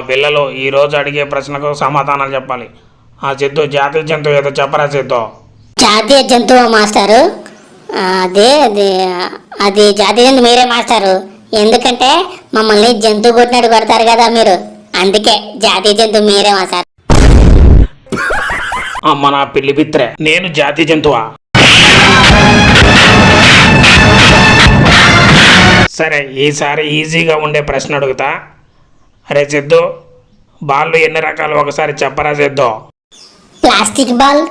పిల్లలు ఈరోజు అడిగే ప్రశ్నకు సమాధానాలు చెప్పాలి. సిద్ధు జాతీయ జంతువు ఏదో చెప్పరా సిద్ధు. జాతీయ జంతువు మాస్టారు, అదే అదే అది జాతీయ జంతువు మీరే మాస్టారు. ఎందుకంటే మమ్మల్ని జంతువు కొట్టినట్టు కొడతారు కదా మీరు, అందుకే జాతీయ జంతువు మీరే మాస్టారు. అమ్మ నా పిల్లి పిత్రే, నేను జాతీయ జంతువా? సరే ఈసారి ఈజీగా ఉండే ప్రశ్న అడుగుతా. అరే సిద్ధు, బాళ్ళు ఎన్ని రకాలు ఒకసారి చెప్పరా సిద్ధు. ప్లాస్టిక్ బాల్,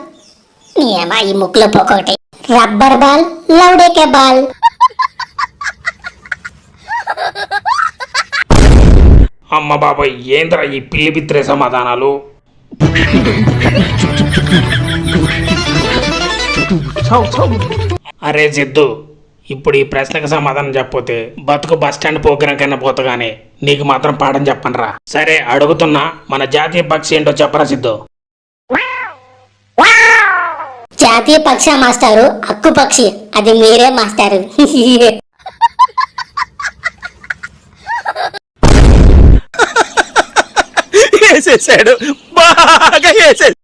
ఏమా ఈ ముక్కులో పొక్కటి, రబ్బర్ బాల్, లౌడేకే బాల్. అమ్మ బాబాయ్, ఏంద్రా ఈ పిల్లి పిత్రే సమాధానాలు. అరే సిద్ధు, ఇప్పుడు ఈ ప్రశ్నకు సమాధానం చెప్పపోతే బతుకు బస్ స్టాండ్ ప్రోగ్రాం కన్నా పోతగానే నీకు మాత్రం పాఠం చెప్పనరా. సరే అడుగుతున్నా, మన జాతీయ పక్షి ఏంటో చెప్పరా సిద్ధు. జాతీయ పక్షి మాస్టారు అక్కు పక్షి, అది మీరే మాస్టారు. వేసేసాడు, బాగా వేసేసాడు.